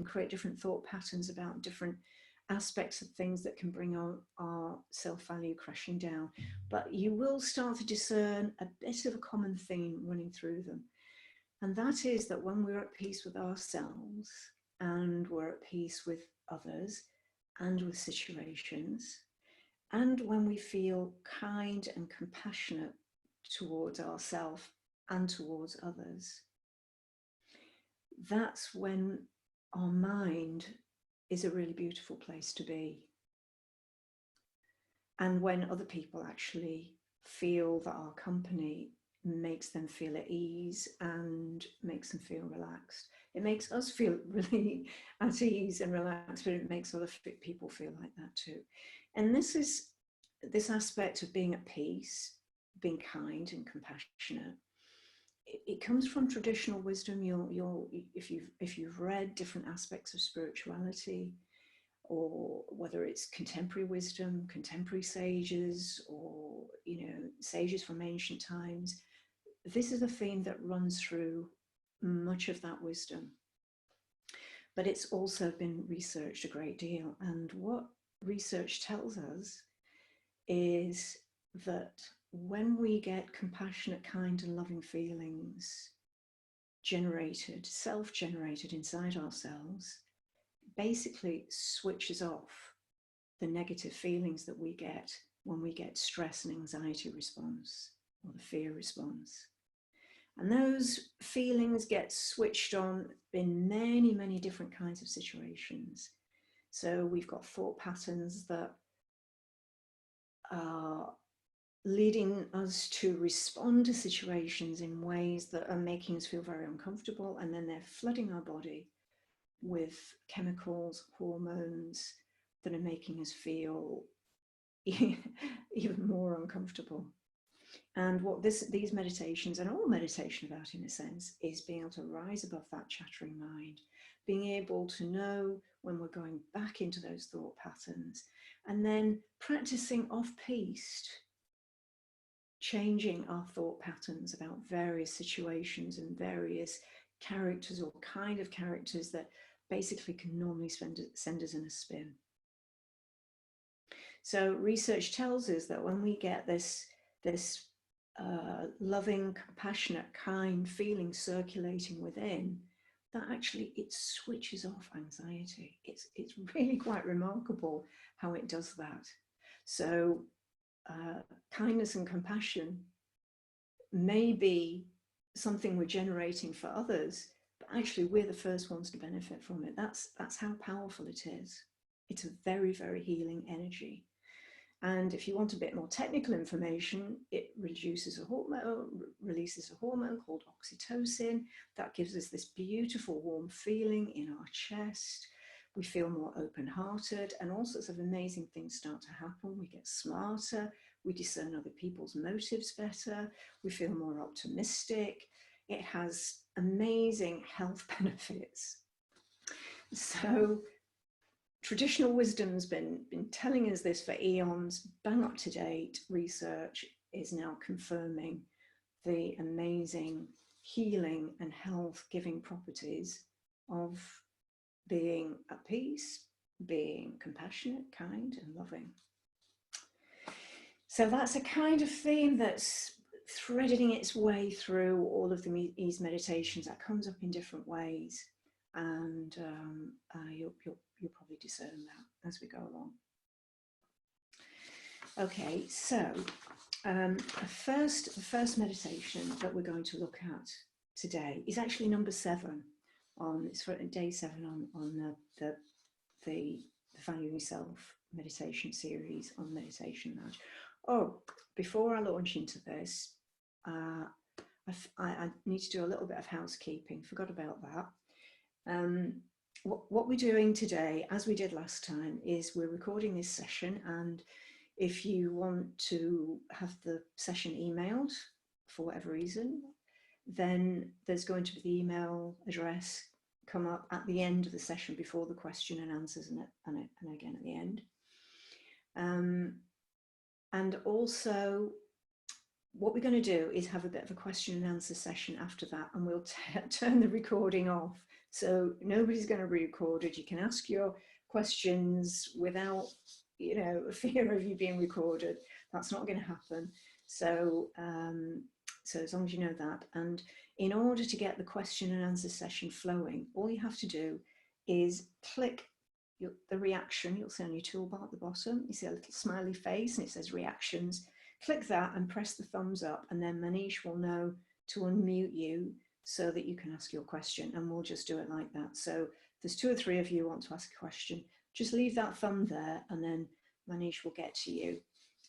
create different thought patterns about different aspects of things that can bring our self-value crashing down. But you will start to discern a bit of a common theme running through them. And that is that when we're at peace with ourselves and we're at peace with others and with situations, and when we feel kind and compassionate towards ourselves and towards others, that's when our mind is a really beautiful place to be. And when other people actually feel that our company makes them feel at ease and makes them feel relaxed. It makes us feel really at ease and relaxed, but it makes other people feel like that too. And this is this aspect of being at peace, being kind and compassionate. It comes from traditional wisdom. If you've read different aspects of spirituality, or whether it's contemporary wisdom, contemporary sages, or sages from ancient times, this is a theme that runs through much of that wisdom. But it's also been researched a great deal, and what research tells us is that when we get compassionate, kind and loving feelings generated, self-generated inside ourselves, basically switches off the negative feelings that we get when we get stress and anxiety response or the fear response. And those feelings get switched on in many, many different kinds of situations. So we've got thought patterns that are leading us to respond to situations in ways that are making us feel very uncomfortable, and then they're flooding our body with chemicals, hormones that are making us feel even more uncomfortable. And what these meditations, and all meditation about in a sense, is being able to rise above that chattering mind, being able to know when we're going back into those thought patterns, and then practicing off-piste, changing our thought patterns about various situations and various characters or kind of characters that basically can normally send us in a spin. So research tells us that when we get this loving, compassionate, kind feeling circulating within, that actually it switches off anxiety. It's really quite remarkable how it does that. So kindness and compassion may be something we're generating for others, but actually we're the first ones to benefit from it. That's how powerful it is. It's a very, very healing energy. And if you want a bit more technical information, it releases a hormone called oxytocin that gives us this beautiful warm feeling in our chest. We feel more open-hearted, and all sorts of amazing things start to happen. We get smarter, we discern other people's motives better, we feel more optimistic. It has amazing health benefits. So traditional wisdom's been telling us this for eons. Bang up to date research is now confirming the amazing healing and health giving properties of being at peace, being compassionate, kind and loving. So that's a kind of theme that's threading its way through all of these meditations. That comes up in different ways, and you'll probably discern that as we go along. Okay, so the first meditation that we're going to look at today is actually number 7 it's for day 7 on the Value Yourself meditation series on Meditation Lounge. Oh, before I launch into this, I need to do a little bit of housekeeping. Forgot about that. What we're doing today, as we did last time, is we're recording this session, and if you want to have the session emailed for whatever reason, then there's going to be the email address come up at the end of the session before the question and answers, and again at the end. And also, what we're going to do is have a bit of a question and answer session after that, and we'll turn the recording off So nobody's going to be recorded. You can ask your questions without, fear of you being recorded. That's not going to happen. So, so as long as you know that, and in order to get the question and answer session flowing, all you have to do is click the reaction. You'll see on your toolbar at the bottom, you see a little smiley face and it says reactions. Click that and press the thumbs up, and then Manish will know to unmute you so that you can ask your question, and we'll just do it like that. So if there's 2 or 3 of you who want to ask a question, just leave that thumb there and then Manish will get to you,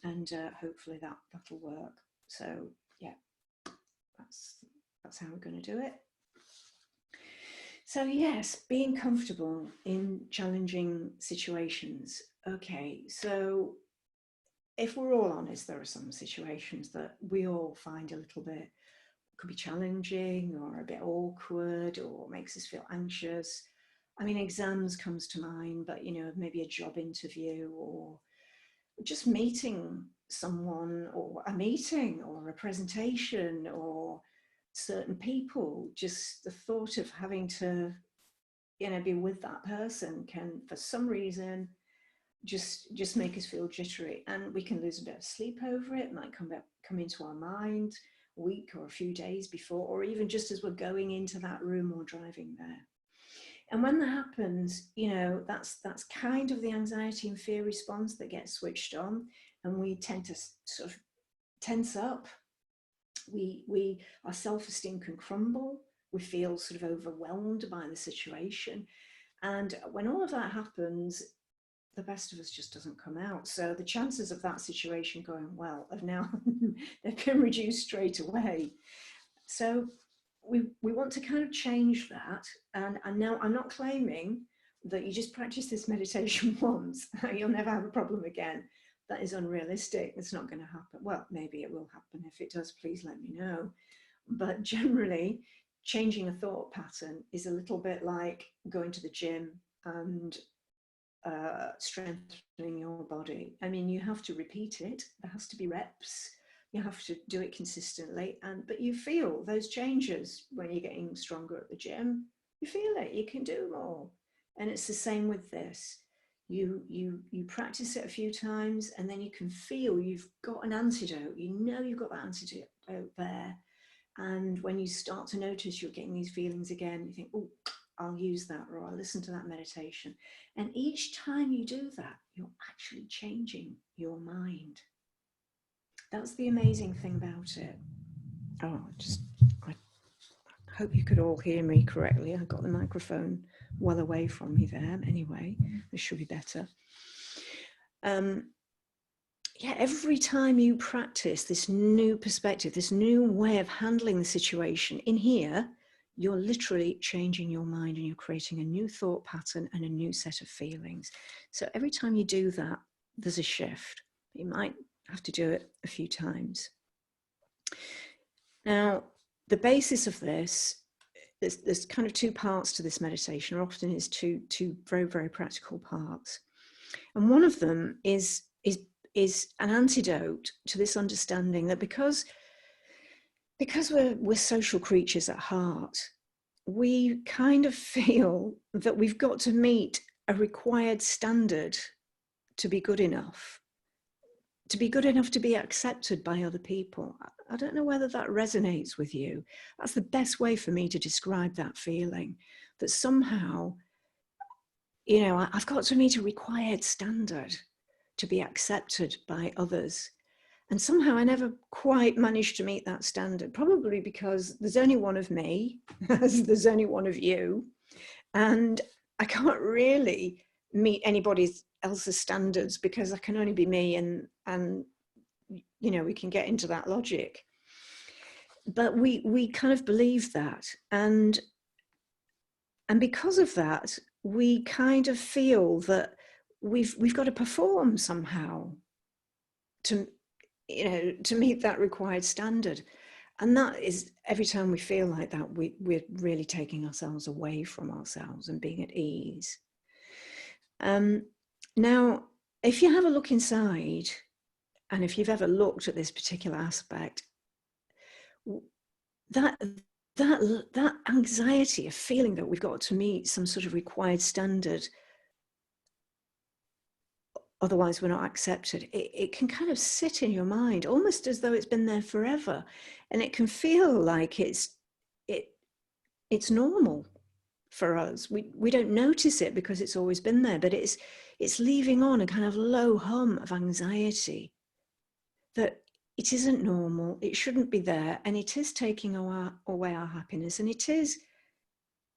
and hopefully that'll work. So yeah, that's how we're going to do it. So yes, being comfortable in challenging situations. Okay, so if we're all honest, there are some situations that we all find a little bit, could be challenging or a bit awkward or makes us feel anxious. I mean, exams comes to mind, but maybe a job interview or just meeting someone, or a meeting or a presentation or certain people, just the thought of having to, be with that person can, for some reason, just make us feel jittery, and we can lose a bit of sleep over it. It might come into our mind a week or a few days before, or even just as we're going into that room or driving there. And when that happens, that's kind of the anxiety and fear response that gets switched on, and we tend to sort of tense up. Our self-esteem can crumble. We feel sort of overwhelmed by the situation. And when all of that happens, the best of us just doesn't come out. So the chances of that situation going well have now they've been reduced straight away. So we want to kind of change that. And now I'm not claiming that you just practice this meditation once, you'll never have a problem again. That is unrealistic. It's not going to happen. Well, maybe it will happen. If it does, please let me know. But generally, changing a thought pattern is a little bit like going to the gym and strengthening your body. I mean, you have to repeat it. There has to be reps. You have to do it consistently. But you feel those changes when you're getting stronger at the gym. You feel it. You can do more. And it's the same with this. You practice it a few times, and then you can feel you've got an antidote. You've got that antidote there. And when you start to notice you're getting these feelings again, you think, oh, I'll use that, or I'll listen to that meditation. And each time you do that, you're actually changing your mind. That's the amazing thing about it. Oh, I hope you could all hear me correctly. I got the microphone well away from me there. Anyway, this should be better. Yeah, every time you practice this new perspective, this new way of handling the situation in here, you're literally changing your mind, and you're creating a new thought pattern and a new set of feelings. So every time you do that, there's a shift. You might have to do it a few times. Now, the basis of this, there's kind of 2 parts to this meditation, or often it's two very, very practical parts. And one of them is an antidote to this understanding that because we're social creatures at heart, we kind of feel that we've got to meet a required standard to be good enough, to be accepted by other people. I don't know whether that resonates with you. That's the best way for me to describe that feeling, that somehow, I've got to meet a required standard to be accepted by others. And somehow I never quite managed to meet that standard, probably because there's only one of me, as there's only one of you. And I can't really meet anybody else's standards because I can only be me, and we can get into that logic. But we kind of believe that. And because of that, we kind of feel that we've got to perform somehow to meet that required standard. And that is, every time we feel like that, we're really taking ourselves away from ourselves and being at ease. Now, if you have a look inside, and if you've ever looked at this particular aspect, that that anxiety of feeling that we've got to meet some sort of required standard, otherwise we're not accepted, it can kind of sit in your mind almost as though it's been there forever, and it can feel like it's normal for us. We don't notice it because it's always been there, but it's leaving on a kind of low hum of anxiety that it isn't normal, it shouldn't be there, and it is taking away our happiness, and it is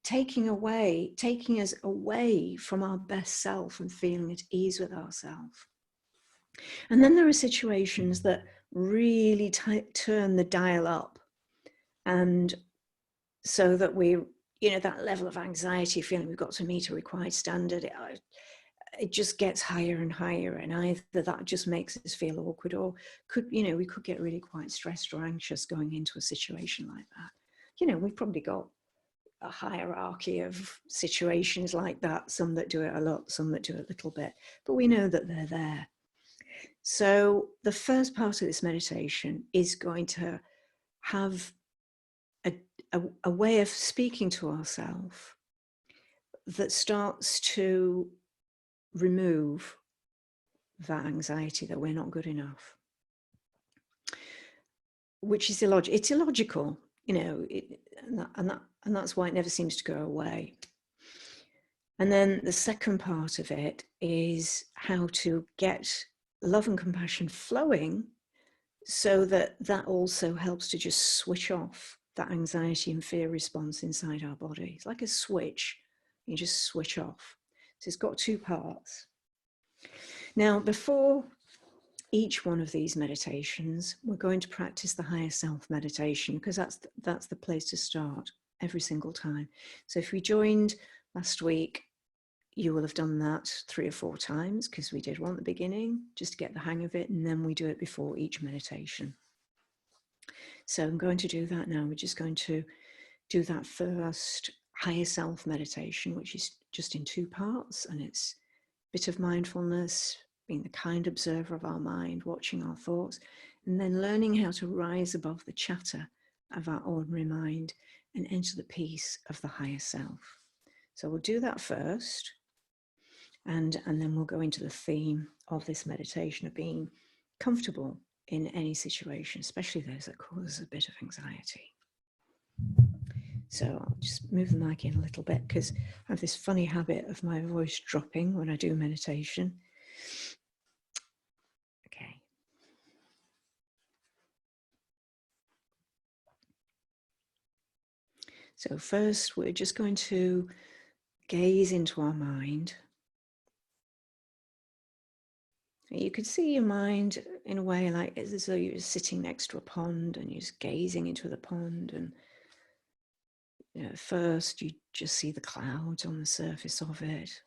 taking us away from our best self and feeling at ease with ourselves. And then there are situations that really turn the dial up, and so that we, that level of anxiety, feeling we've got to meet a required standard, it just gets higher and higher, and either that just makes us feel awkward, or we could get really quite stressed or anxious going into a situation like that. We've probably got a hierarchy of situations like that, some that do it a lot, some that do it a little bit, but we know that they're there. So the first part of this meditation is going to have a way of speaking to ourselves that starts to remove that anxiety that we're not good enough, which is illogical. It's illogical, and that's why it never seems to go away. And then the second part of it is how to get love and compassion flowing, so that also helps to just switch off that anxiety and fear response inside our body. It's like a switch, you just switch off. So it's got two parts. Now, before each one of these meditations, we're going to practice the higher self meditation, because that's the place to start every single time. So if we joined last week, you will have done that 3 or 4 times, because we did one at the beginning just to get the hang of it, and then we do it before each meditation. So I'm going to do that now. We're just going to do that first higher self meditation, which is just in 2 parts, and it's a bit of mindfulness, being the kind observer of our mind, watching our thoughts, and then learning how to rise above the chatter of our ordinary mind and enter the peace of the higher self. So we'll do that first, and then we'll go into the theme of this meditation of being comfortable in any situation, especially those that cause a bit of anxiety. So I'll just move the mic in a little bit, because I have this funny habit of my voice dropping when I do meditation. Okay. So first, we're just going to gaze into our mind. You could see your mind in a way like as though you're sitting next to a pond and you're just gazing into the pond, and first you just see the clouds on the surface of it.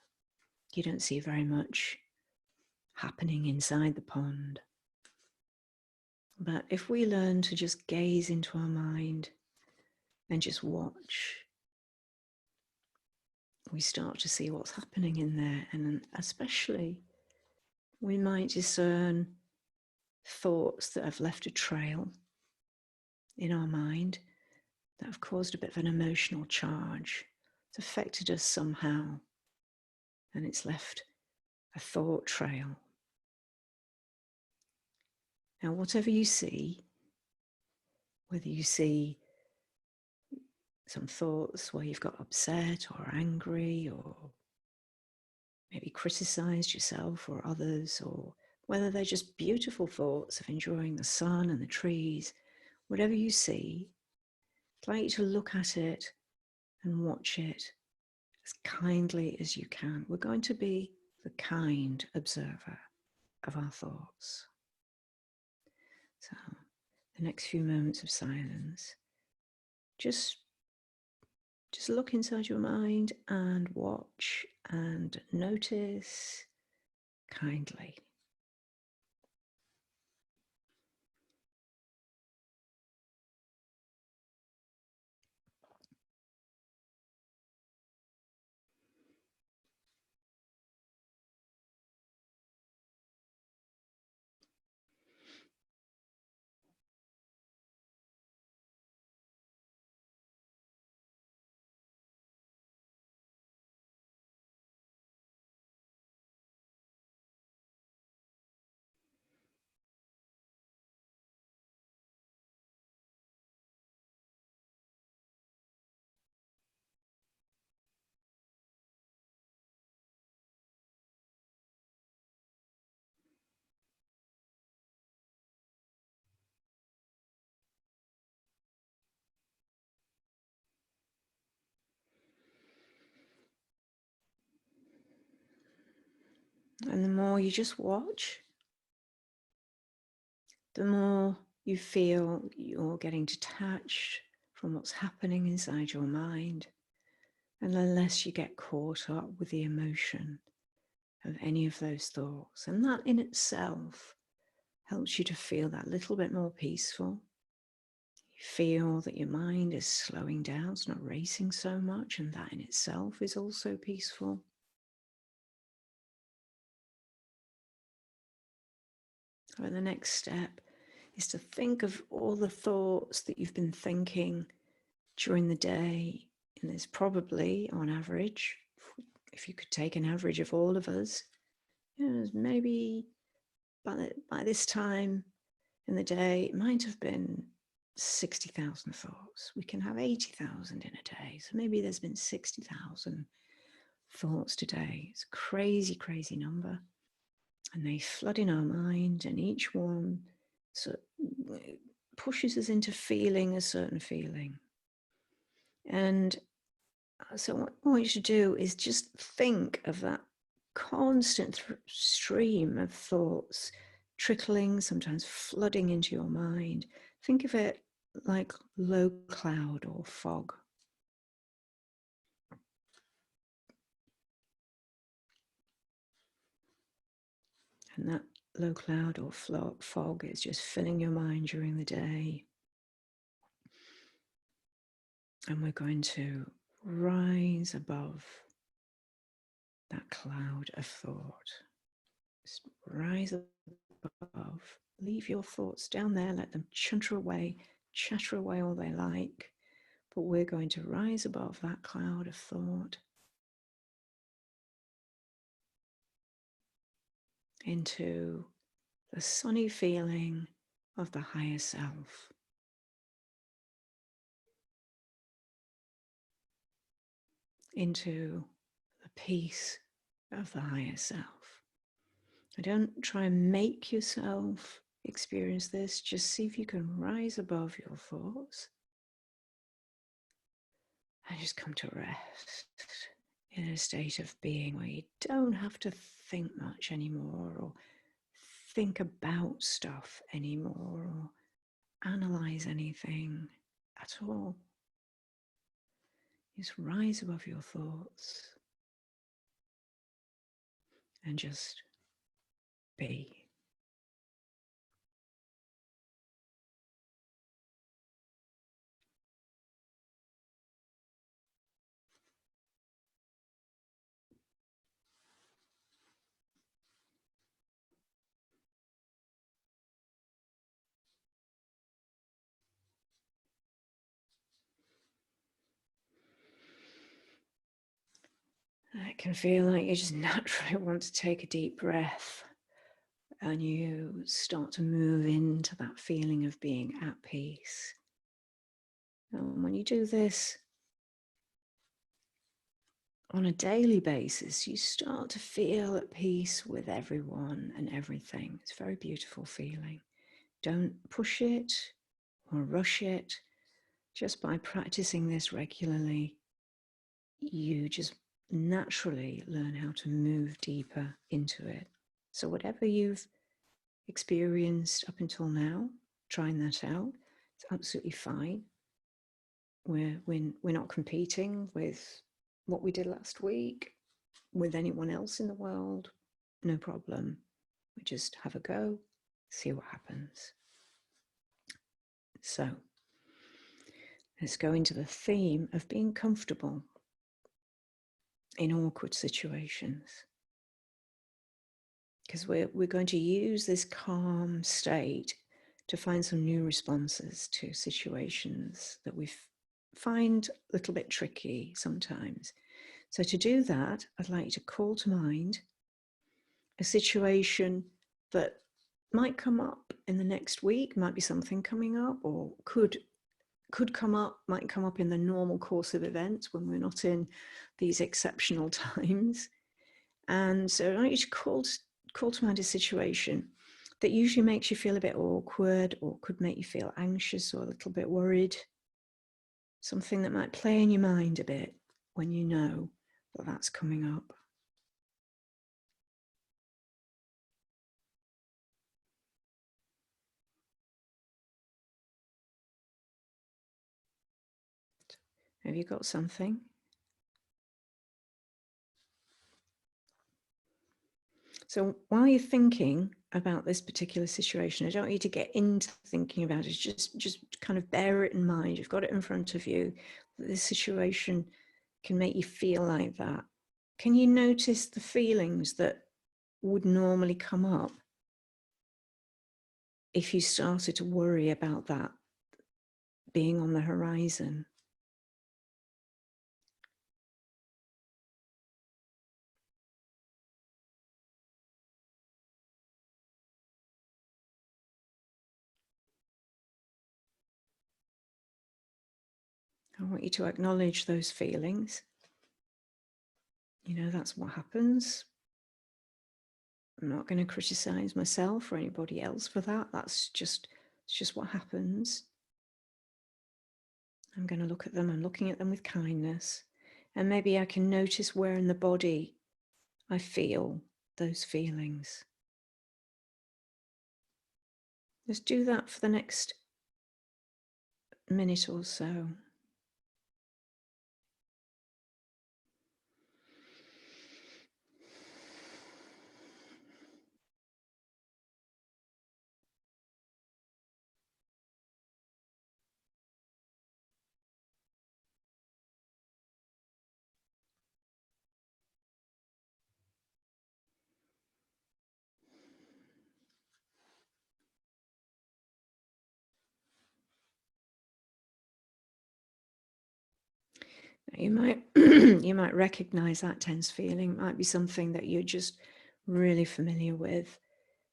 You don't see very much happening inside the pond. But if we learn to just gaze into our mind and just watch, we start to see what's happening in there, and especially we might discern thoughts that have left a trail in our mind, that have caused a bit of an emotional charge. It's affected us somehow, and it's left a thought trail. Now, whatever you see, whether you see some thoughts where you've got upset or angry, or maybe criticized yourself or others, or whether they're just beautiful thoughts of enjoying the sun and the trees, whatever you see, I'd like you to look at it and watch it as kindly as you can. We're going to be the kind observer of our thoughts. So the next few moments of silence, just look inside your mind and watch and notice kindly. And the more you just watch, the more you feel you're getting detached from what's happening inside your mind, and the less you get caught up with the emotion of any of those thoughts. And that in itself helps you to feel that little bit more peaceful. You feel that your mind is slowing down, it's not racing so much, and that in itself is also peaceful. So the next step is to think of all the thoughts that you've been thinking during the day. And there's probably, on average, if you could take an average of all of us, maybe by this time in the day, it might have been 60,000 thoughts. We can have 80,000 in a day. So maybe there's been 60,000 thoughts today. It's a crazy, crazy number. And they flood in our mind, and each one pushes us into feeling a certain feeling. And so what I want you to do is just think of that constant stream of thoughts trickling, sometimes flooding into your mind. Think of it like low cloud or fog. And that low cloud or fog is just filling your mind during the day. And we're going to rise above that cloud of thought. Just rise above. Leave your thoughts down there, let them chatter away all they like. But we're going to rise above that cloud of thought into the sunny feeling of the higher self. Into the peace of the higher self. Don't try and make yourself experience this. Just see if you can rise above your thoughts and just come to rest in a state of being where you don't have to think much anymore, or think about stuff anymore, or analyze anything at all. Just rise above your thoughts and just be. It can feel like you just naturally want to take a deep breath, and you start to move into that feeling of being at peace. And when you do this on a daily basis, you start to feel at peace with everyone and everything. It's a very beautiful feeling. Don't push it or rush it. Just by practicing this regularly, you just naturally learn how to move deeper into it. So whatever you've experienced up until now, trying that out, it's absolutely fine. We're not competing with what we did last week with anyone else in the world. No problem. We just have a go, see what happens. So let's go into the theme of being comfortable in awkward situations, because we're going to use this calm state to find some new responses to situations that we find a little bit tricky sometimes. So to do that, I'd like you to call to mind a situation that might come up in the next week, might be something coming up, or could come up, might come up in the normal course of events when we're not in these exceptional times. And so I want you to call to mind a situation that usually makes you feel a bit awkward, or could make you feel anxious or a little bit worried. Something that might play in your mind a bit when you know that that's coming up. Have you got something? So while you're thinking about this particular situation, I don't want you to get into thinking about it. Just kind of bear it in mind. You've got it in front of you. This situation can make you feel like that. Can you notice the feelings that would normally come up if you started to worry about that being on the horizon? I want you to acknowledge those feelings. You know, that's what happens. I'm not going to criticize myself or anybody else for that. It's just what happens. I'm going to look at them. I'm looking at them with kindness. And maybe I can notice where in the body I feel those feelings. Just do that for the next minute or so. You might you might recognize that tense feeling. It might be something that you're just really familiar with.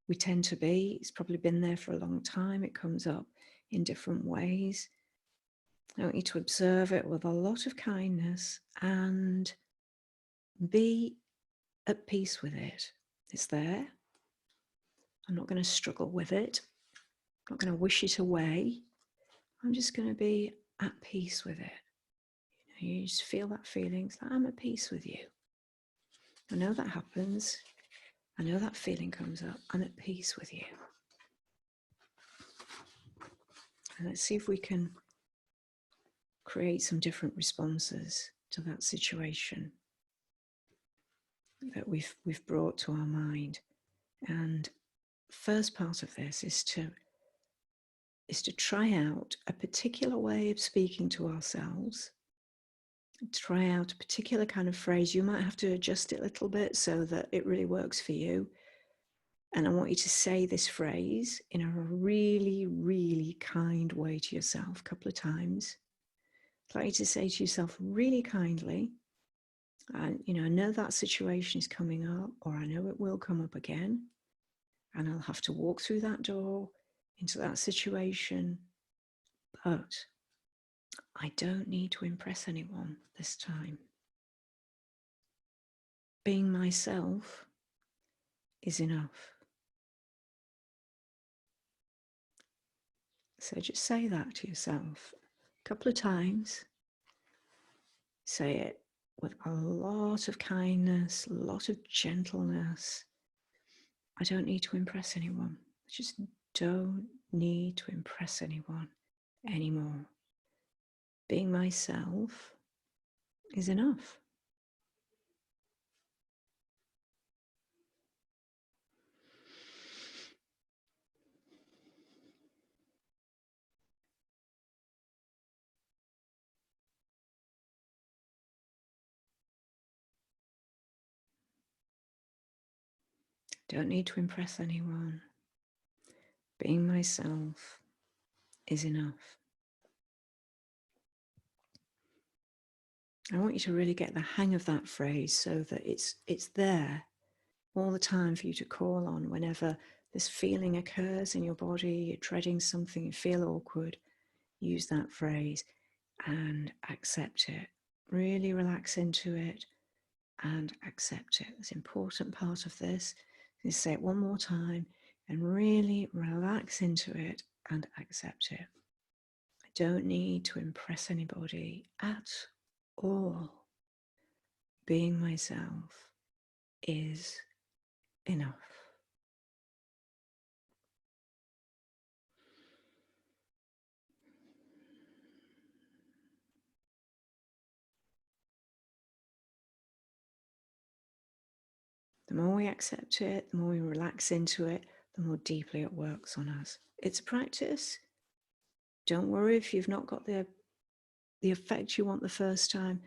We tend to be. It's probably been there for a long time. It comes up in different ways. I want you to observe it with a lot of kindness and be at peace with it. It's there. I'm not going to struggle with it. I'm not going to wish it away. I'm just going to be at peace with it. You just feel that feeling. It's like, I'm at peace with you. I know that happens. I know that feeling comes up. I'm at peace with you. And let's see if we can create some different responses to that situation that we've brought to our mind. And first part of this is to try out a particular way of speaking to ourselves. Try out a particular kind of phrase. You might have to adjust it a little bit so that it really works for you. And I want you to say this phrase in a really, really kind way to yourself a couple of times. I'd like you to say to yourself really kindly, and I know that situation is coming up, or I know it will come up again, and I'll have to walk through that door into that situation, but I don't need to impress anyone this time. Being myself is enough. So just say that to yourself a couple of times. Say it with a lot of kindness, a lot of gentleness. I don't need to impress anyone. I just don't need to impress anyone anymore. Being myself is enough. Don't need to impress anyone. Being myself is enough. I want you to really get the hang of that phrase so that it's there all the time for you to call on whenever this feeling occurs in your body, you're dreading something, you feel awkward. Use that phrase and accept it. Really relax into it and accept it. It's an important part of this. Just say it one more time and really relax into it and accept it. I don't need to impress anybody at all. Being myself is enough. The more we accept it, the more we relax into it, the more deeply it works on us. It's a practice. Don't worry if you've not got the effect you want the first time.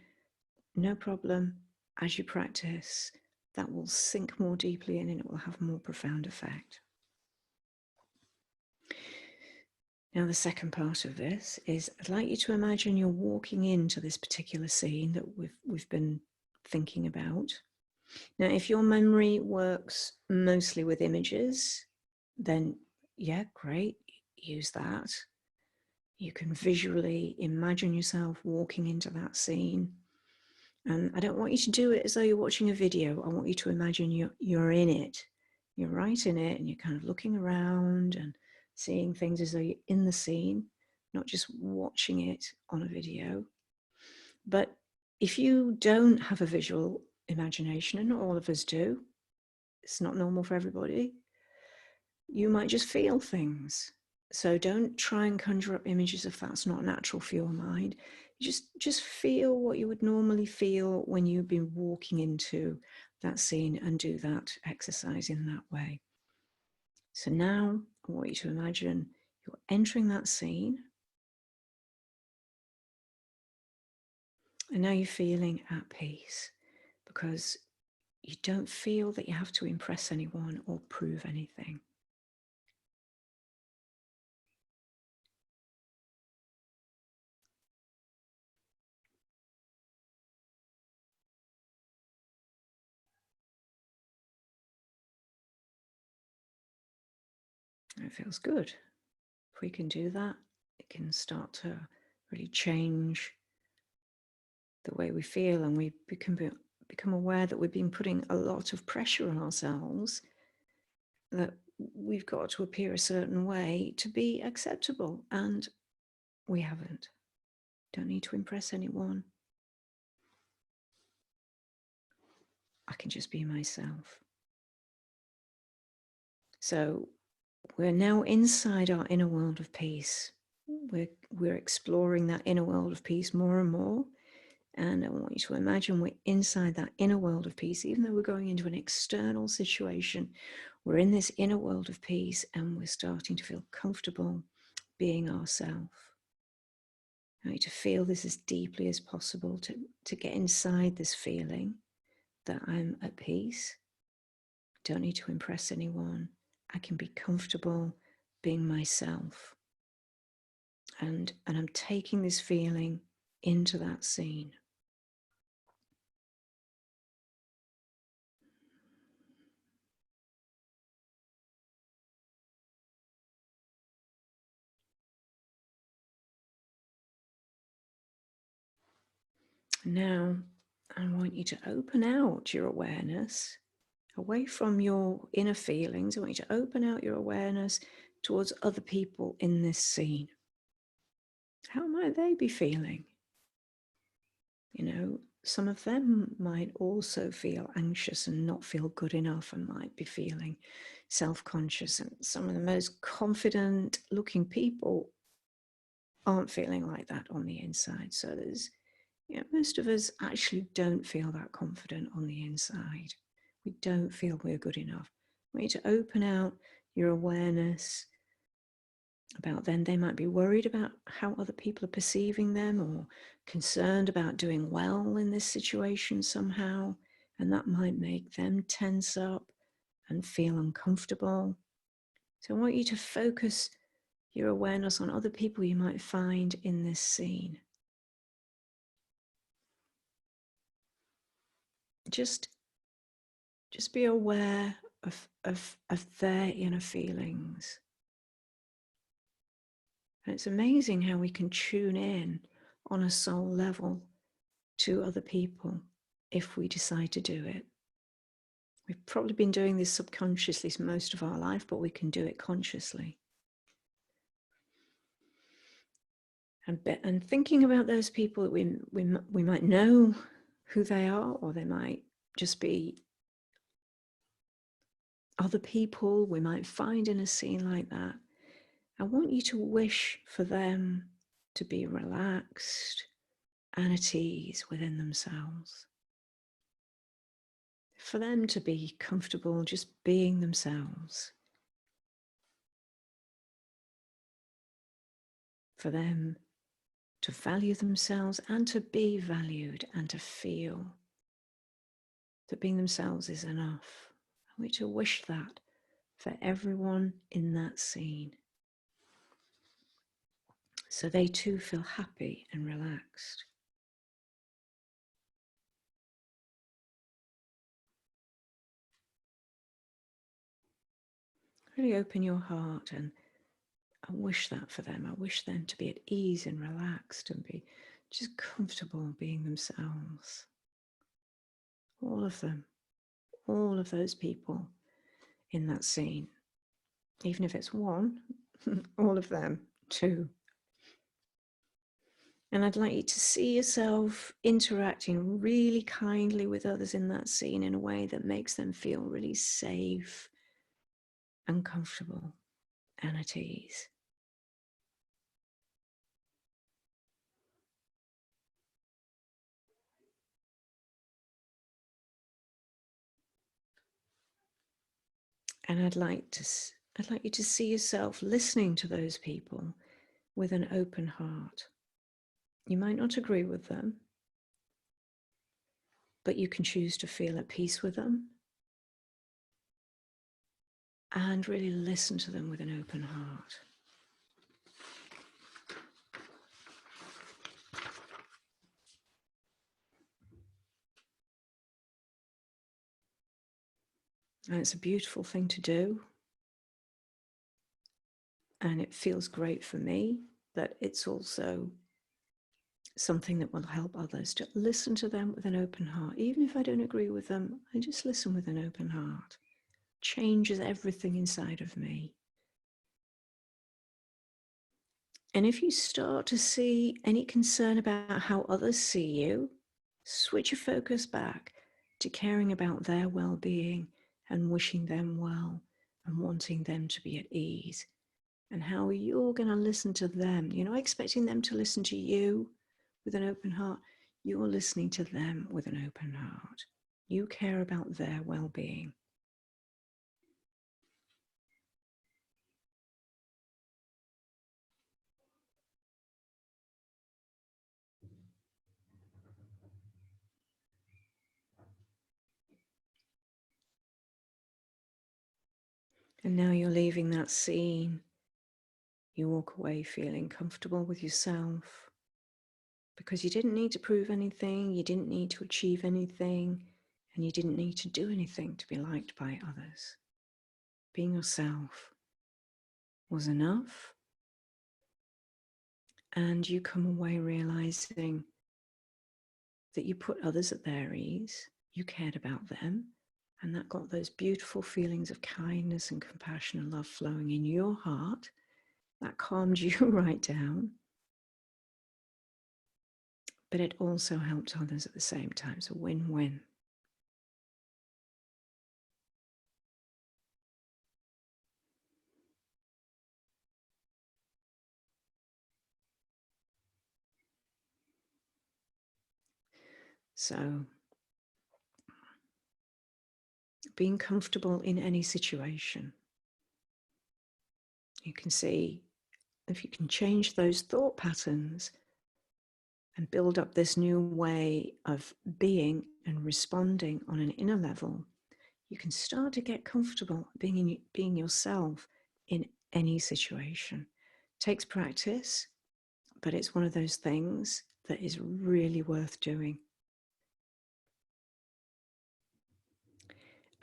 No problem. As you practice, that will sink more deeply in and it will have more profound effect. Now, the second part of this is I'd like you to imagine you're walking into this particular scene that we've been thinking about. Now, if your memory works mostly with images, then yeah, great, use that. You can visually imagine yourself walking into that scene. And I don't want you to do it as though you're watching a video. I want you to imagine you're in it. You're right in it and you're kind of looking around and seeing things as though you're in the scene, not just watching it on a video. But if you don't have a visual imagination, and not all of us do, it's not normal for everybody, you might just feel things. So don't try and conjure up images if that's not natural for your mind. Just feel what you would normally feel when you've been walking into that scene, and do that exercise in that way. So now I want you to imagine you're entering that scene. And now you're feeling at peace because you don't feel that you have to impress anyone or prove anything. It feels good. If we can do that, it can start to really change the way we feel, and we become aware that we've been putting a lot of pressure on ourselves, that we've got to appear a certain way to be acceptable, and we haven't. Don't need to impress anyone. I can just be myself. So we're now inside our inner world of peace. We're exploring that inner world of peace more and more. And I want you to imagine we're inside that inner world of peace. Even though we're going into an external situation, we're in this inner world of peace and we're starting to feel comfortable being ourselves. I want you to feel this as deeply as possible, to get inside this feeling that I'm at peace. Don't need to impress anyone. I can be comfortable being myself. And I'm taking this feeling into that scene. Now, I want you to open out your awareness away from your inner feelings. I want you to open out your awareness towards other people in this scene. How might they be feeling? You know, some of them might also feel anxious and not feel good enough, and might be feeling self-conscious. And some of the most confident looking people aren't feeling like that on the inside. So there's, you know, most of us actually don't feel that confident on the inside. We don't feel we're good enough. We need to open out your awareness about them. They might be worried about how other people are perceiving them, or concerned about doing well in this situation somehow, and that might make them tense up and feel uncomfortable. So I want you to focus your awareness on other people you might find in this scene. Just be aware of their inner feelings. And it's amazing how we can tune in on a soul level to other people if we decide to do it. We've probably been doing this subconsciously most of our life, but we can do it consciously. And thinking about those people that we might know who they are, or they might just be other people we might find in a scene like that. I want you to wish for them to be relaxed and at ease within themselves. for them to be comfortable just being themselves. For them to value themselves and to be valued and to feel that being themselves is enough. We to wish that for everyone in that scene, so they too feel happy and relaxed. Really open your heart, and I wish that for them. I wish them to be at ease and relaxed and be just comfortable being themselves. All of them, all of those people in that scene, even if it's one, all of them too. And I'd like you to see yourself interacting really kindly with others in that scene in a way that makes them feel really safe and comfortable and at ease. And I'd like you to see yourself listening to those people with an open heart. You might not agree with them, but you can choose to feel at peace with them and really listen to them with an open heart. And it's a beautiful thing to do. And it feels great for me, but it's also something that will help others to listen to them with an open heart. Even if I don't agree with them, I just listen with an open heart. Changes everything inside of me. And if you start to see any concern about how others see you, switch your focus back to caring about their well-being and wishing them well and wanting them to be at ease, and how you're going to listen to them. You're not expecting them to listen to you with an open heart. You're listening to them with an open heart. You care about their well-being. And now you're leaving that scene. You walk away feeling comfortable with yourself because you didn't need to prove anything, you didn't need to achieve anything, and you didn't need to do anything to be liked by others. Being yourself was enough, and you come away realizing that you put others at their ease, you cared about them, and that got those beautiful feelings of kindness and compassion and love flowing in your heart. That calmed you right down. But it also helped others at the same time. So win-win. So being comfortable in any situation. You can see if you can change those thought patterns and build up this new way of being and responding on an inner level, you can start to get comfortable being yourself in any situation. It takes practice, but it's one of those things that is really worth doing.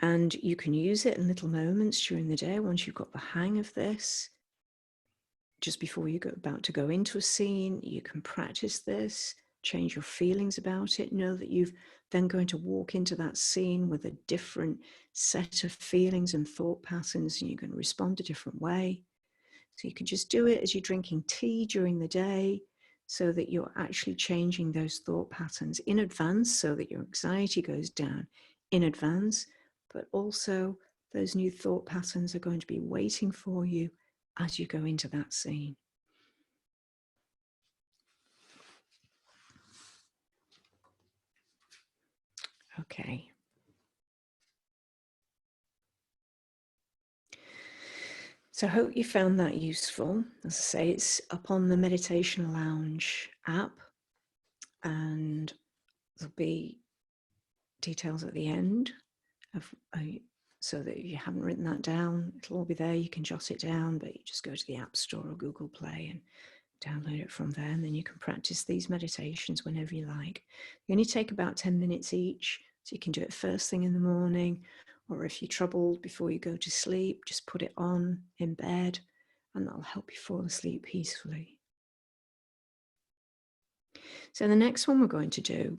And you can use it in little moments during the day once you've got the hang of this. Just before you go about to go into a scene, you can practice this, change your feelings about it, know that you've then going to walk into that scene with a different set of feelings and thought patterns, and you can respond a different way. So you can just do it as you're drinking tea during the day, so that you're actually changing those thought patterns in advance, so that your anxiety goes down in advance, but also those new thought patterns are going to be waiting for you as you go into that scene. Okay. So I hope you found that useful. As I say, it's up on the Meditation Lounge app, and there'll be details at the end of, so that if you haven't written that down, it'll all be there. You can jot it down, but you just go to the App Store or Google Play and download it from there, and then you can practice these meditations whenever you like. They only take about 10 minutes each, so you can do it first thing in the morning, or if you're troubled before you go to sleep, just put it on in bed, and that'll help you fall asleep peacefully. So the next one we're going to do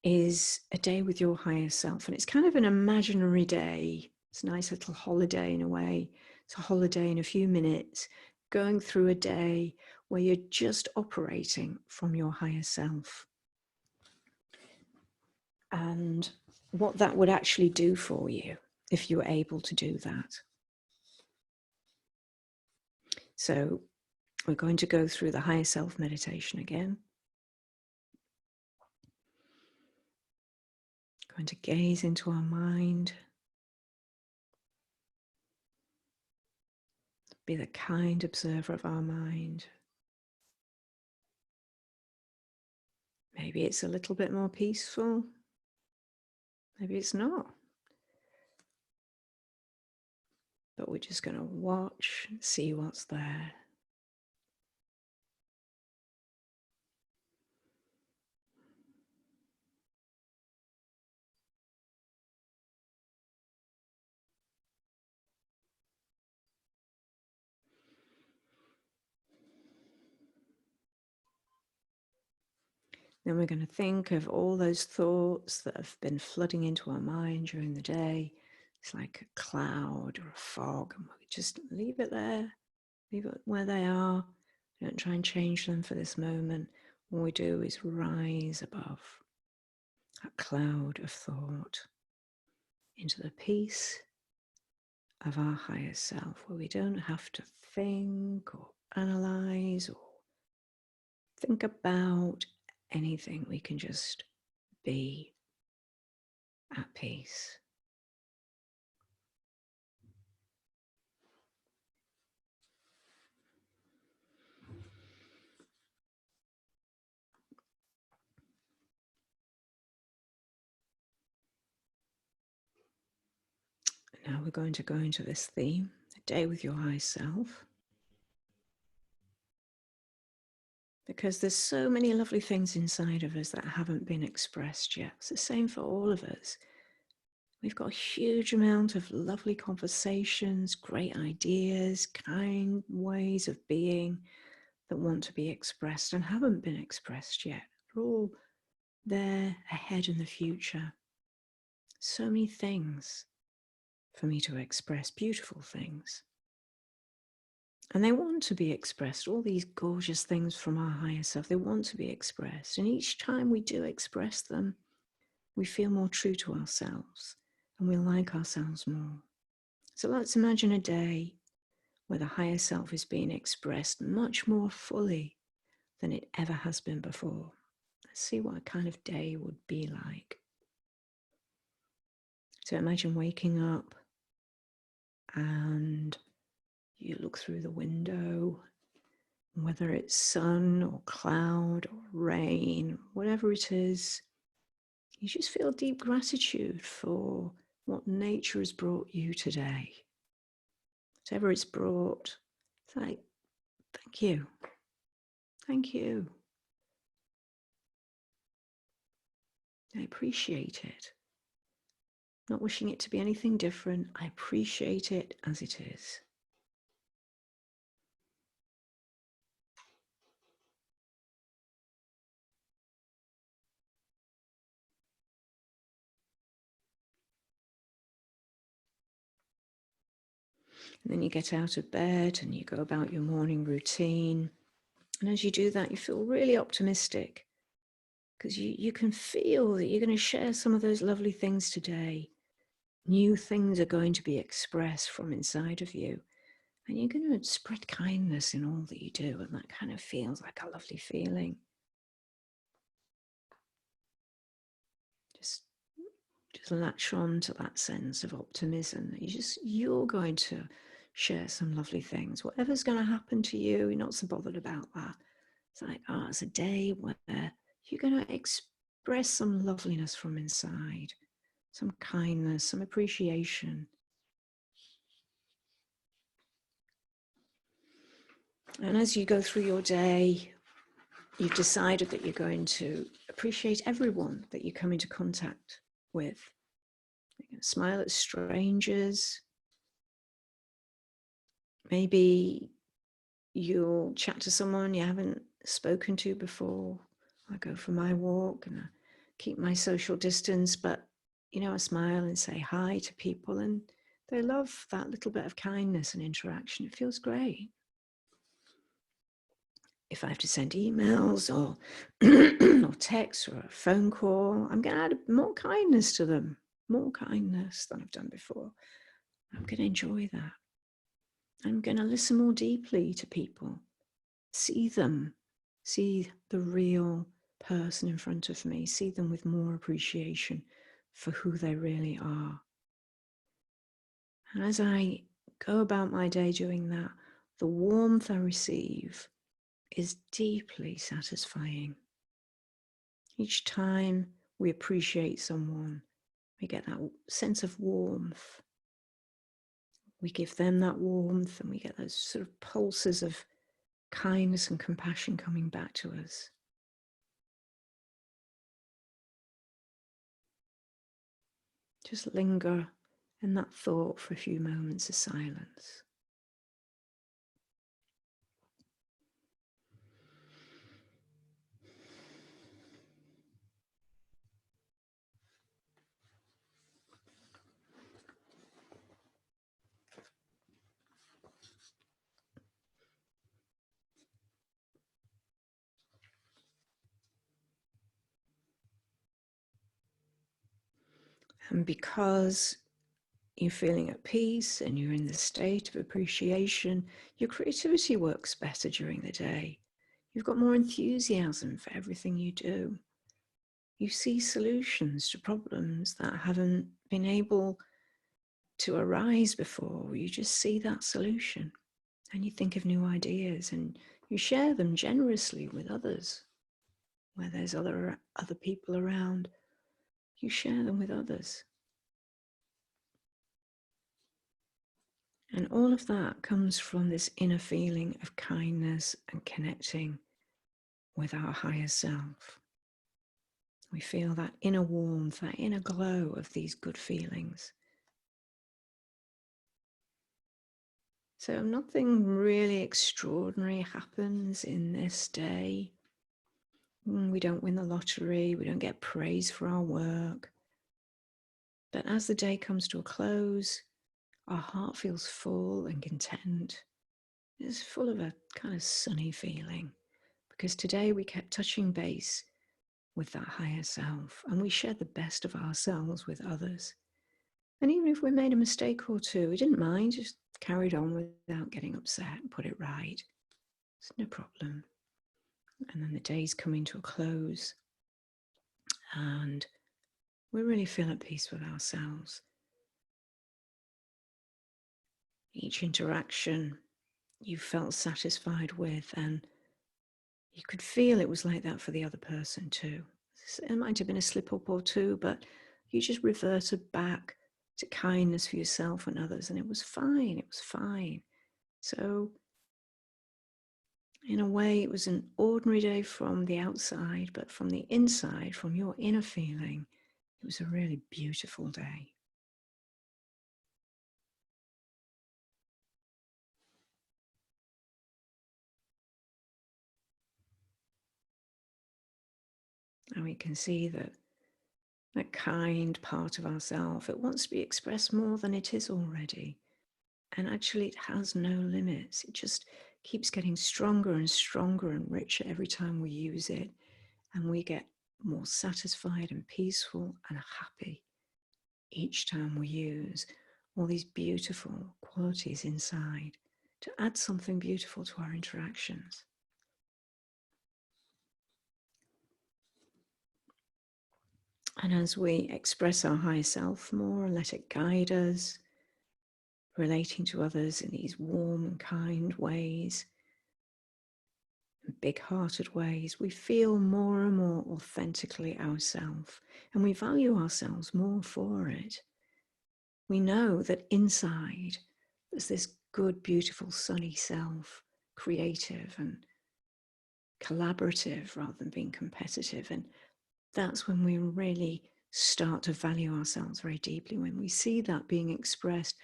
is a day with your higher self, and it's kind of an imaginary day. It's a nice little holiday in a way. It's a holiday in a few minutes, going through a day where you're just operating from your higher self. And what that would actually do for you if you were able to do that. So we're going to go through the higher self meditation again. Going to gaze into our mind. Be the kind observer of our mind. Maybe it's a little bit more peaceful. Maybe it's not. But we're just going to watch, see what's there. Then we're going to think of all those thoughts that have been flooding into our mind during the day. It's like a cloud or a fog, and we just leave it there, leave it where they are. Don't try and change them for this moment. All we do is rise above that cloud of thought into the peace of our higher self, where we don't have to think or analyze or think about anything. We can just be at peace. Now we're going to go into this theme, a day with your high self. Because there's so many lovely things inside of us that haven't been expressed yet. It's the same for all of us. We've got a huge amount of lovely conversations, great ideas, kind ways of being that want to be expressed and haven't been expressed yet. They're all there ahead in the future. So many things for me to express, beautiful things. And they want to be expressed, all these gorgeous things from our higher self, they want to be expressed. And each time we do express them, we feel more true to ourselves and we like ourselves more. So let's imagine a day where the higher self is being expressed much more fully than it ever has been before. Let's see what a kind of day would be like. So imagine waking up and you look through the window, whether it's sun or cloud or rain, whatever it is, you just feel deep gratitude for what nature has brought you today. Whatever it's brought, it's like, thank you. Thank you. I appreciate it. Not wishing it to be anything different. I appreciate it as it is. And then you get out of bed and you go about your morning routine. And as you do that, you feel really optimistic because you can feel that you're going to share some of those lovely things today. New things are going to be expressed from inside of you. And you're going to spread kindness in all that you do. And that kind of feels like a lovely feeling. Just Just latch on to that sense of optimism that you're going to share some lovely things. Whatever's going to happen to you, you're not so bothered about that. It's like, it's a day where you're going to express some loveliness from inside, some kindness, some appreciation. And as you go through your day, you've decided that you're going to appreciate everyone that you come into contact with. You're going to smile at strangers. Maybe you'll chat to someone you haven't spoken to before. I go for my walk and I keep my social distance, but I smile and say hi to people, and they love that little bit of kindness and interaction. It feels great. If I have to send emails or or text or a phone call, I'm going to add more kindness to them, more kindness than I've done before. I'm going to enjoy that. I'm going to listen more deeply to people, see them, see the real person in front of me, see them with more appreciation for who they really are. And as I go about my day doing that, the warmth I receive is deeply satisfying. Each time we appreciate someone, we get that sense of warmth. We give them that warmth and we get those sort of pulses of kindness and compassion coming back to us. Just linger in that thought for a few moments of silence. And because you're feeling at peace and you're in the state of appreciation, your creativity works better during the day. You've got more enthusiasm for everything you do. You see solutions to problems that haven't been able to arise before. You just see that solution and you think of new ideas and you share them generously with others. Where there's other people around, you share them with others. And all of that comes from this inner feeling of kindness and connecting with our higher self. We feel that inner warmth, that inner glow of these good feelings. So nothing really extraordinary happens in this day. We don't win the lottery, we don't get praise for our work. But as the day comes to a close, our heart feels full and content. It's full of a kind of sunny feeling because today we kept touching base with that higher self and we shared the best of ourselves with others. And even if we made a mistake or two, we didn't mind, just carried on without getting upset and put it right. It's no problem. And then the day's coming to a close and we really feel at peace with ourselves. Each interaction you felt satisfied with, and you could feel it was like that for the other person too. It might have been a slip up or two, but you just reverted back to kindness for yourself and others, and it was fine. It was fine. So in a way, it was an ordinary day from the outside, but from the inside, from your inner feeling, it was a really beautiful day. And we can see that that kind part of ourselves, it wants to be expressed more than it is already. And actually, it has no limits. It just keeps getting stronger and stronger and richer every time we use it. And we get more satisfied and peaceful and happy each time we use all these beautiful qualities inside to add something beautiful to our interactions. And as we express our higher self more and let it guide us, relating to others in these warm and kind ways, big-hearted ways, we feel more and more authentically ourselves, and we value ourselves more for it. We know that inside there's this good, beautiful, sunny self, creative and collaborative rather than being competitive. And that's when we really start to value ourselves very deeply, when we see that being expressed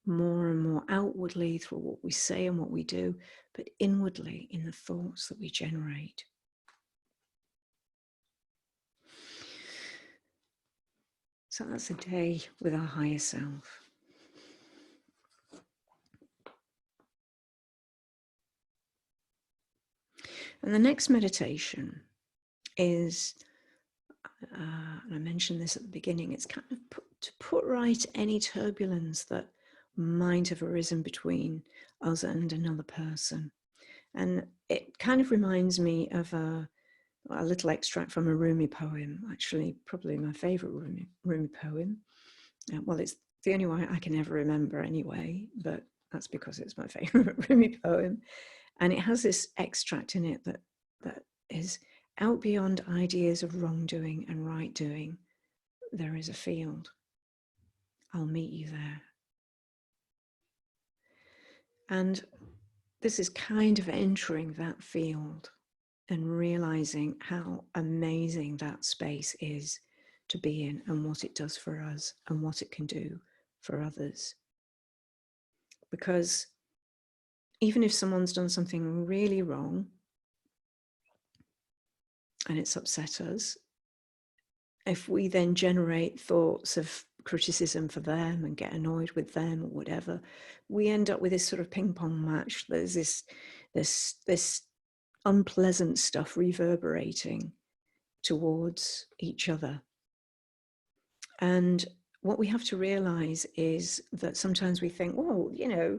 more and more outwardly through what we say and what we do, but inwardly in the thoughts that we generate. So that's a day with our higher self. And the next meditation is, and I mentioned this at the beginning, it's kind of to put right any turbulence that might have arisen between us and another person. And it kind of reminds me of a little extract from a Rumi poem, actually probably my favorite Rumi poem. Well, it's the only one I can ever remember anyway, but that's because it's my favorite Rumi poem. And it has this extract in it that is, out beyond ideas of wrongdoing and right doing, there is a field. I'll meet you there. And this is kind of entering that field and realizing how amazing that space is to be in, and what it does for us and what it can do for others. Because even if someone's done something really wrong and it's upset us, if we then generate thoughts of criticism for them and get annoyed with them or whatever, we end up with this sort of ping pong match. There's this unpleasant stuff reverberating towards each other. And what we have to realize is that sometimes we think, well, you know,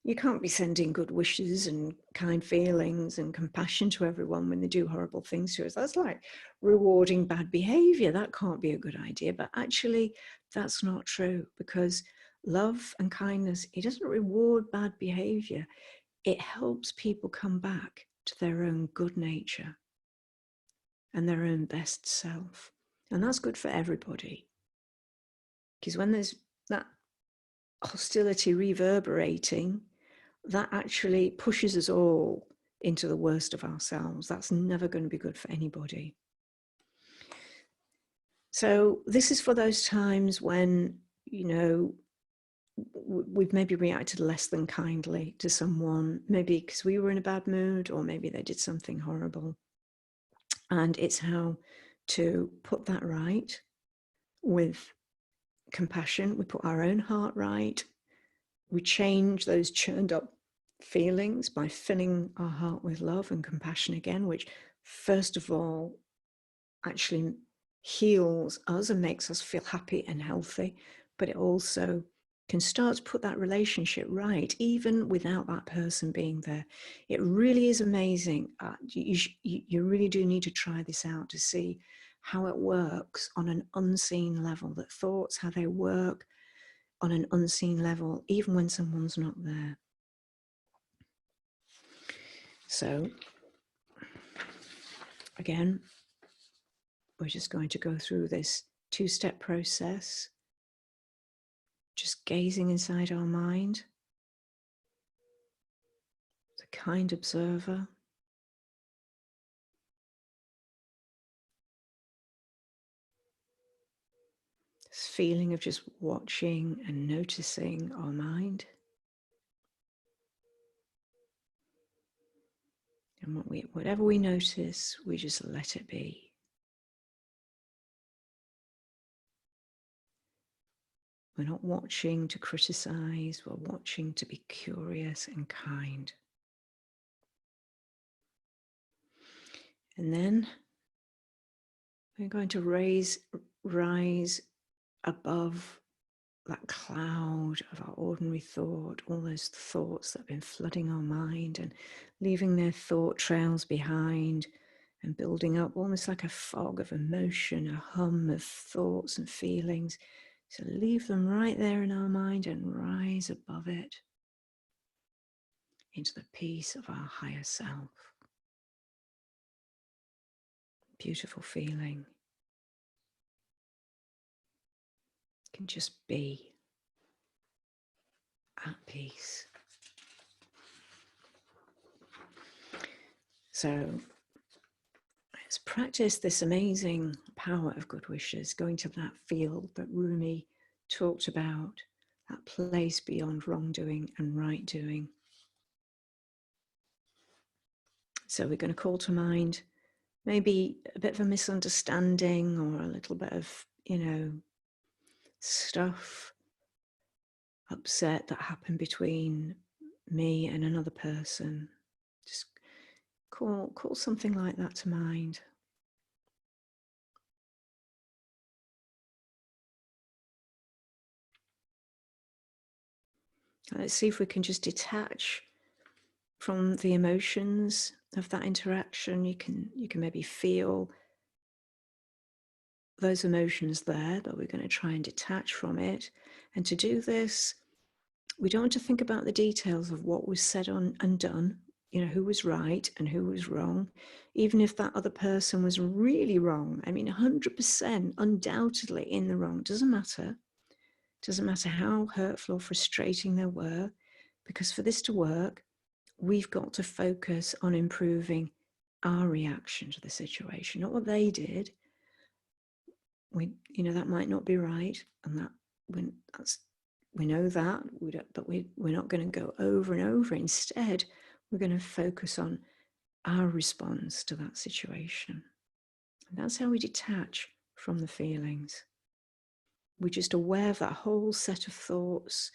you can't be sending good wishes and kind feelings and compassion to everyone when they do horrible things to us. That's like rewarding bad behavior. That can't be a good idea. But actually, that's not true, because love and kindness, it doesn't reward bad behavior. It helps people come back to their own good nature and their own best self. And that's good for everybody. Because when there's that hostility reverberating, that actually pushes us all into the worst of ourselves. That's never going to be good for anybody. So this is for those times when, you know, we've maybe reacted less than kindly to someone, maybe because we were in a bad mood, or maybe they did something horrible. And it's how to put that right with compassion. We put our own heart right. We change those churned up feelings by filling our heart with love and compassion again, which first of all actually heals us and makes us feel happy and healthy, but it also can start to put that relationship right, even without that person being there. It really is amazing. You really do need to try this out to see how it works on an unseen level, that thoughts, how they work on an unseen level, even when someone's not there. So again, we're just going to go through this two-step process, just gazing inside our mind, the kind observer, this feeling of just watching and noticing our mind. And whatever we notice, we just let it be. We're not watching to criticize, we're watching to be curious and kind. And then we're going to rise above that cloud of our ordinary thought, all those thoughts that have been flooding our mind and leaving their thought trails behind, and building up almost like a fog of emotion, a hum of thoughts and feelings. So leave them right there in our mind and rise above it into the peace of our higher self. Beautiful feeling. Can just be at peace. So let's practice this amazing power of good wishes, going to that field that Rumi talked about, that place beyond wrongdoing and right doing. So we're going to call to mind maybe a bit of a misunderstanding or a little bit of, stuff, upset that happened between me and another person. Just call something like that to mind. Let's see if we can just detach from the emotions of that interaction. You can maybe feel those emotions there, but we're going to try and detach from it. And to do this, we don't want to think about the details of what was said and done, who was right and who was wrong, even if that other person was really wrong. I mean, 100% undoubtedly in the wrong. Doesn't matter. Doesn't matter how hurtful or frustrating they were, because for this to work, we've got to focus on improving our reaction to the situation, not what they did. That might not be right, and we know that, but we're not going to go over and over. Instead, we're going to focus on our response to that situation. And that's how we detach from the feelings. We're just aware of that whole set of thoughts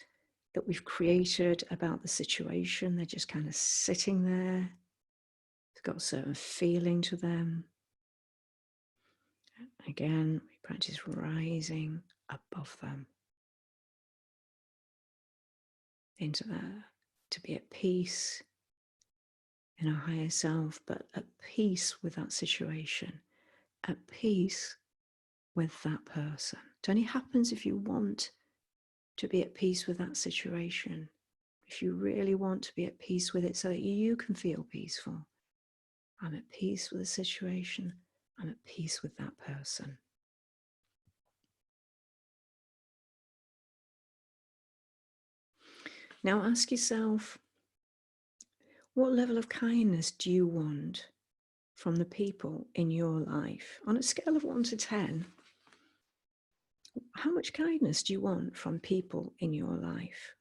that we've created about the situation. They're just kind of sitting there. It's got a certain feeling to them. Again, we practice rising above them into that, to be at peace in our higher self, but at peace with that situation, at peace with that person. It only happens if you want to be at peace with that situation, if you really want to be at peace with it so that you can feel peaceful. I'm at peace with the situation. I'm at peace with that person. Now ask yourself, what level of kindness do you want from the people in your life? On a scale of 1 to 10, how much kindness do you want from people in your life?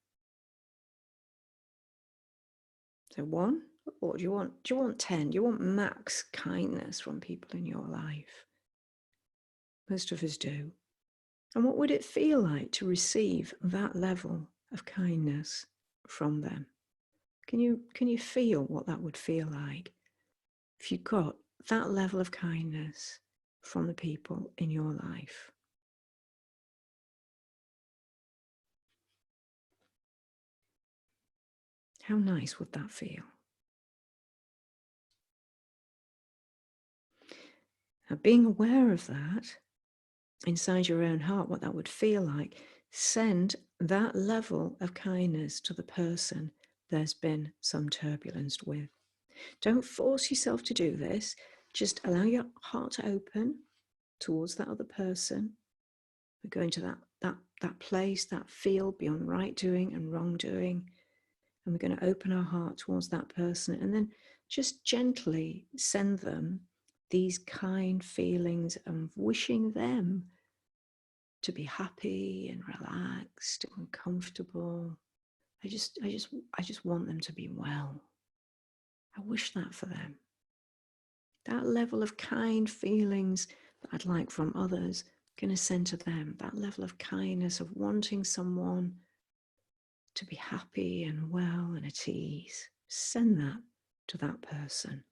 So 1, or do you want 10? Do you want max kindness from people in your life? Most of us do. And what would it feel like to receive that level of kindness from them? Can you feel what that would feel like if you got that level of kindness from the people in your life? How nice would that feel? Now, being aware of that inside your own heart, what that would feel like, send that level of kindness to the person there's been some turbulence with. Don't force yourself to do this. Just allow your heart to open towards that other person. We're going to that place, that field beyond right doing and wrong doing. And we're going to open our heart towards that person and then just gently send them these kind feelings of wishing them to be happy and relaxed and comfortable. I just want them to be well. I wish that for them. That level of kind feelings that I'd like from others, going to send to them. That level of kindness of wanting someone to be happy and well and at ease. Send that to that person.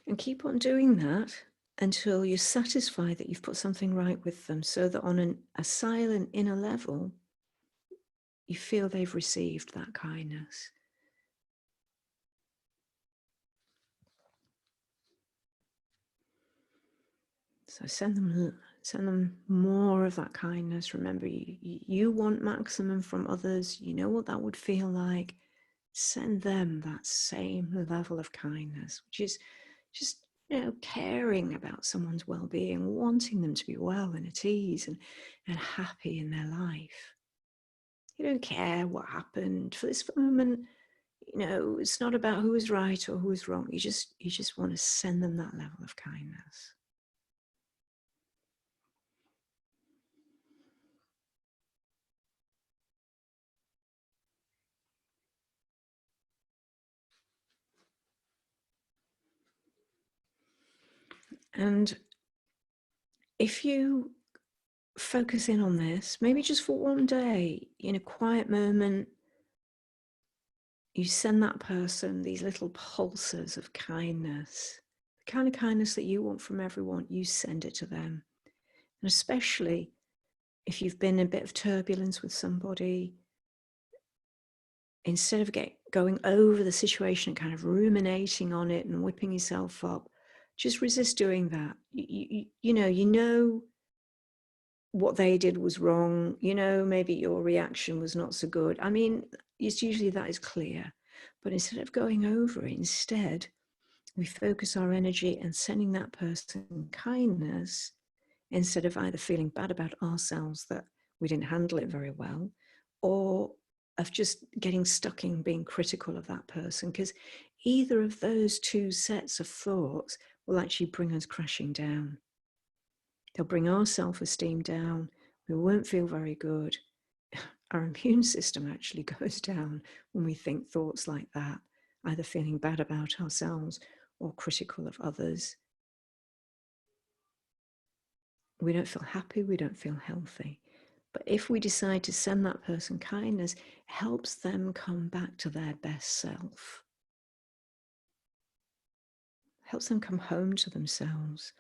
And keep on doing that until you're satisfied that you've put something right with them, so that on a silent inner level, you feel they've received that kindness. So send them more of that kindness. Remember, you want maximum from others. You know what that would feel like. Send them that same level of kindness, which is just, caring about someone's well-being, wanting them to be well and at ease and happy in their life. You don't care what happened for this moment. It's not about who is right or who is wrong. You just want to send them that level of kindness. And if you focus in on this, maybe just for one day, in a quiet moment, you send that person these little pulses of kindness, the kind of kindness that you want from everyone, you send it to them. And especially if you've been in a bit of turbulence with somebody, instead of going over the situation and kind of ruminating on it and whipping yourself up, just resist doing that. You know what they did was wrong. Maybe your reaction was not so good. I mean, it's usually that is clear. But instead of going over it, instead, we focus our energy and sending that person kindness, instead of either feeling bad about ourselves that we didn't handle it very well, or of just getting stuck in being critical of that person, because either of those two sets of thoughts will actually bring us crashing down. They'll bring our self-esteem down. We won't feel very good. Our immune system actually goes down when we think thoughts like that, either feeling bad about ourselves or critical of others. We don't feel happy, we don't feel healthy. But if we decide to send that person kindness, it helps them come back to their best self. Helps them come home to themselves.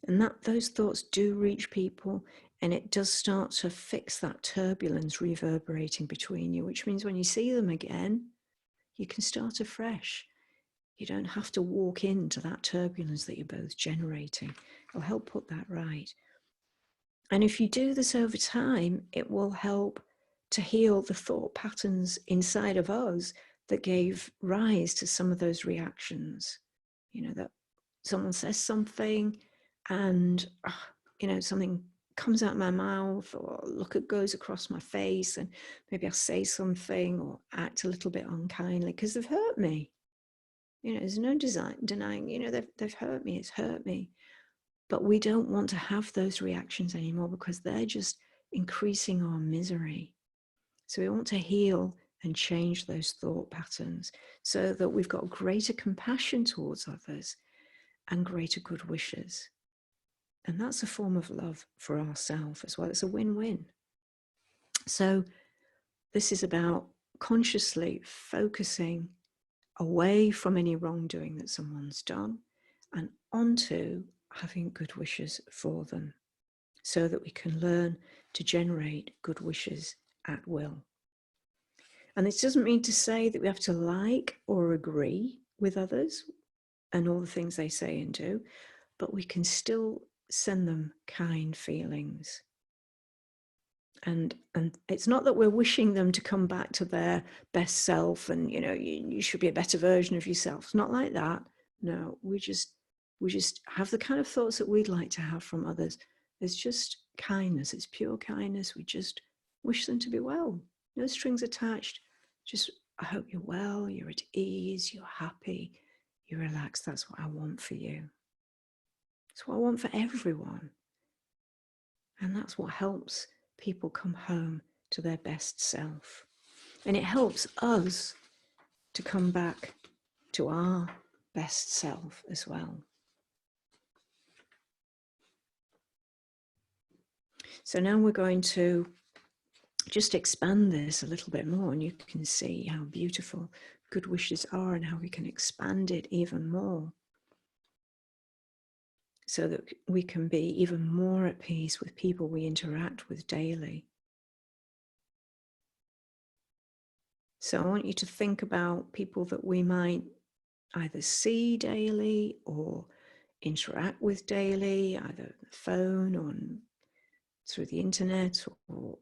And those thoughts do reach people, and it does start to fix that turbulence reverberating between you, which means when you see them again, you can start afresh. You don't have to walk into that turbulence that you're both generating. It'll help put that right. And if you do this over time, it will help to heal the thought patterns inside of us that gave rise to some of those reactions. That someone says something and, something comes out my mouth, or look, it goes across my face, and maybe I'll say something or act a little bit unkindly because they've hurt me. There's no denying, they've hurt me, it's hurt me. But we don't want to have those reactions anymore because they're just increasing our misery. So we want to heal and change those thought patterns so that we've got greater compassion towards others and greater good wishes. And that's a form of love for ourselves as well. It's a win-win. So this is about consciously focusing away from any wrongdoing that someone's done and onto having good wishes for them, so that we can learn to generate good wishes at will. And this doesn't mean to say that we have to like or agree with others and all the things they say and do, but we can still send them kind feelings. And it's not that we're wishing them to come back to their best self and, you should be a better version of yourself. It's not like that. No, we just have the kind of thoughts that we'd like to have from others. It's just kindness. It's pure kindness. We just wish them to be well. No strings attached. Just, I hope you're well, you're at ease, you're happy, you're relaxed. That's what I want for you. It's what I want for everyone. And that's what helps people come home to their best self. And it helps us to come back to our best self as well. So now we're going to just expand this a little bit more, and you can see how beautiful good wishes are and how we can expand it even more. so that we can be even more at peace with people we interact with daily. So I want you to think about people that we might either see daily or interact with daily, either on the phone or through the internet, or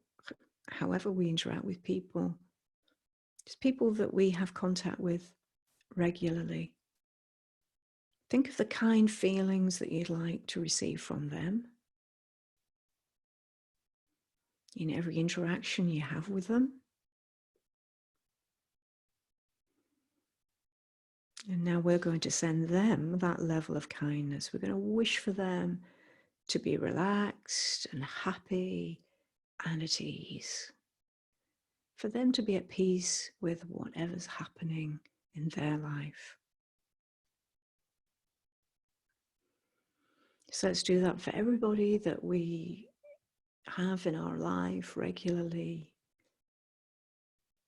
however we interact with people. Just people that we have contact with regularly. Think of the kind feelings that you'd like to receive from them in every interaction you have with them. And now we're going to send them that level of kindness. We're going to wish for them to be relaxed and happy and at ease. For them to be at peace with whatever's happening in their life. So let's do that for everybody that we have in our life regularly,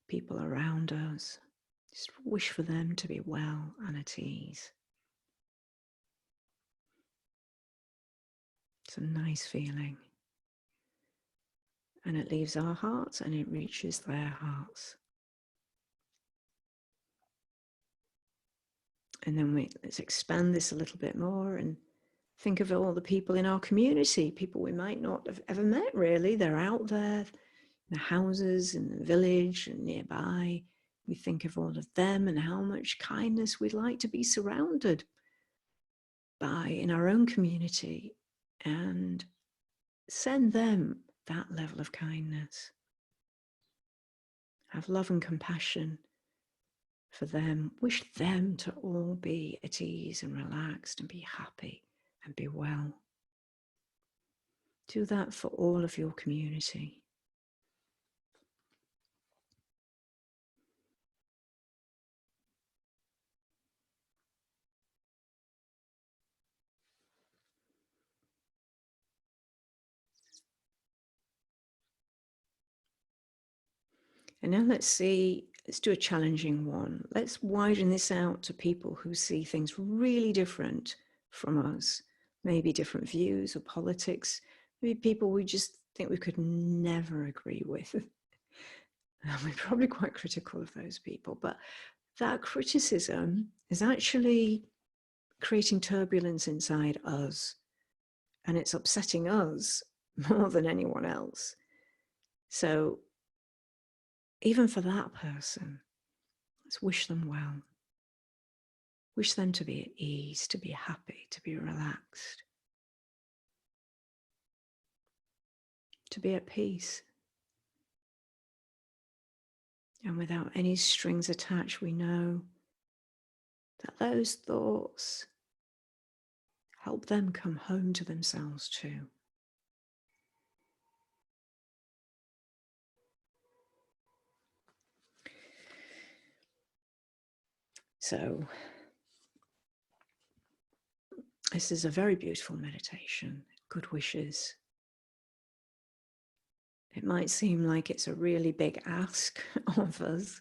people around us. Just wish for them to be well and at ease. It's a nice feeling. And it leaves our hearts and it reaches their hearts. And then let's expand this a little bit more and think of all the people in our community, people we might not have ever met really. They're out there, in the houses, in the village and nearby. We think of all of them and how much kindness we'd like to be surrounded by in our own community, and send them that level of kindness. Have love and compassion for them. Wish them to all be at ease and relaxed and be happy and be well. Do that for all of your community. And now let's do a challenging one. Let's widen this out to people who see things really different from us, maybe different views or politics, maybe people we just think we could never agree with. We're probably quite critical of those people, but that criticism is actually creating turbulence inside us, and it's upsetting us more than anyone else. So even for that person, let's wish them well. Wish them to be at ease, to be happy, to be relaxed, to be at peace. And without any strings attached, we know that those thoughts help them come home to themselves too. So this is a very beautiful meditation. Good wishes. It might seem like it's a really big ask of us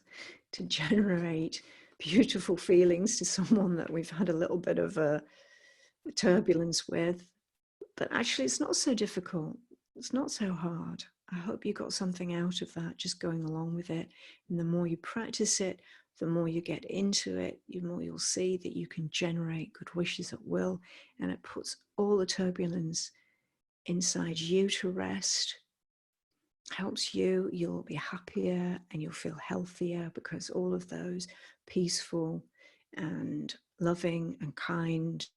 to generate beautiful feelings to someone that we've had a little bit of a turbulence with, but actually it's not so difficult. It's not so hard. I hope you got something out of that, just going along with it. And the more you practice it, the more you get into it, the more you'll see that you can generate good wishes at will, and it puts all the turbulence inside you to rest. Helps you, you'll be happier and you'll feel healthier, because all of those peaceful and loving and kind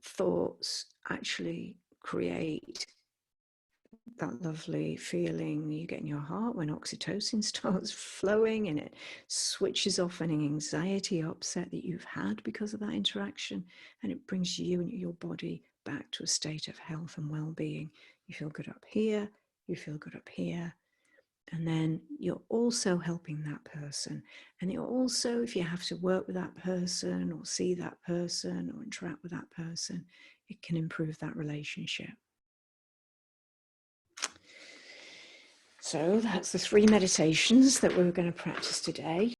thoughts actually create that lovely feeling you get in your heart when oxytocin starts flowing, and it switches off any anxiety, upset that you've had because of that interaction, and it brings you and your body back to a state of health and well-being. You feel good up here, you feel good up here, and then you're also helping that person. And you're also, if you have to work with that person or see that person or interact with that person, it can improve that relationship. So that's the 3 meditations that we're going to practice today.